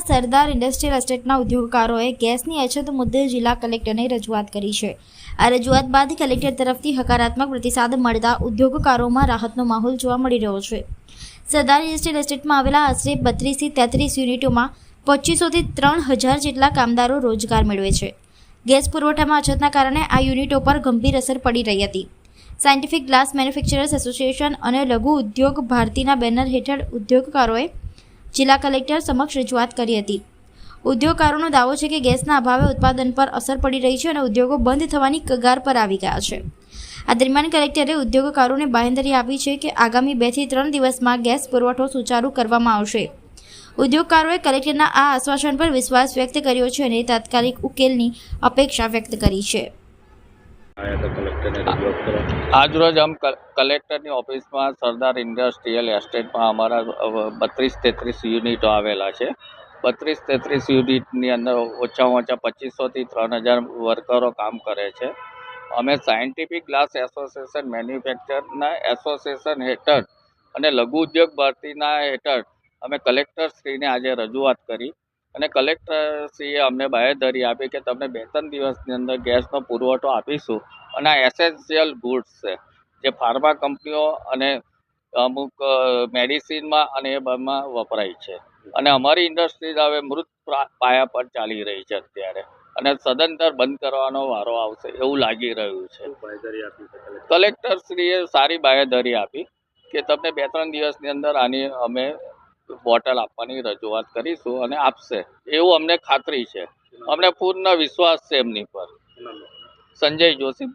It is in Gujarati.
સરદાર ઇન્ડસ્ટ્રીયલ એસ્ટેટના ઉદ્યોગકારોએ ગેસની અછત મુદ્દે જિલ્લા કલેક્ટરને રજૂઆત કરી છે। આ રજૂઆત બાદ કલેક્ટર તરફથી હકારાત્મક પ્રતિસાદ મળતા ઉદ્યોગકારોમાં રાહતનો માહોલ જોવા મળી રહ્યો છે। સરદાર ઇન્ડસ્ટ્રીયલ એસ્ટેટમાં આવેલા આશરે 32 થી 33 યુનિટોમાં 2500 થી 3000 જેટલા કામદારો રોજગાર મેળવે છે। ગેસ પુરવઠામાં અછતના કારણે આ યુનિટો પર ગંભીર અસર પડી રહી હતી। સાયન્ટિફિક ગ્લાસ મેન્યુફેક્ચરર્સ એસોસિએશન અને લઘુ ઉદ્યોગ ભારતીના બેનર હેઠળ ઉદ્યોગકારોએ જિલ્લા કલેક્ટર સમક્ષ રજૂઆત કરી હતી। ઉદ્યોગકારોનો દાવો છે કે ગેસના અભાવે ઉત્પાદન પર અસર પડી રહી છે અને ઉદ્યોગો બંધ થવાની કગાર પર આવી ગયા છે। આ દરમિયાન કલેક્ટરે ઉદ્યોગકારોને બાંહેધરી આપી છે કે આગામી 2 થી 3 દિવસમાં ગેસ પુરવઠો સુચારુ કરવામાં આવશે। ઉદ્યોગકારોએ કલેક્ટરના આ આશ્વાસન પર વિશ્વાસ વ્યક્ત કર્યો છે અને તાત્કાલિક ઉકેલની અપેક્ષા વ્યક્ત કરી છે। આજરોજ हम કલેક્ટરની ઓફિસમાં સરદાર ઇન્ડસ્ટ્રીયલ એસ્ટેટમાં અમારા 32-33 યુનિટો આવેલા છે। 32-33 યુનિટની અંદર ઓછામાં ઓછા 2500 થી 3000 વર્કરો કામ કરે છે। અમે સાયન્ટિફિક ગ્લાસ એસોસિએશન મેન્યુફેક્ચરના એસોસિએશન હેઠળ અને લઘુ ઉદ્યોગ ભારતીના હેઠળ અમે કલેક્ટરશ્રીને આજે રજૂઆત કરી અને કલેક્ટરશ્રીએ અમને બાંહેધરી આપી કે તમને 2-3 દિવસની અંદર ગેસનો પુરવઠો આપીશું અને આ એસેન્શિયલ ગુડ્સ છે જે ફાર્મા કંપનીઓ અને અમુક મેડિસિનમાં અને એ બધામાં વપરાય છે અને અમારી ઇન્ડસ્ટ્રીઝ હવે મૃત પાયા પર ચાલી રહી છે અત્યારે અને સદંતર બંધ કરવાનો વારો આવશે એવું લાગી રહ્યું છે। કલેક્ટરશ્રીએ સારી બાંહેધરી આપી કે તમને 2-3 દિવસની અંદર આની અમે બોટલ આપવાની રજૂઆત કરીશું અને આપશે એવું અમને ખાતરી છે। અમને પૂર્ણ વિશ્વાસ છે એમની પર। સંજય જોશી।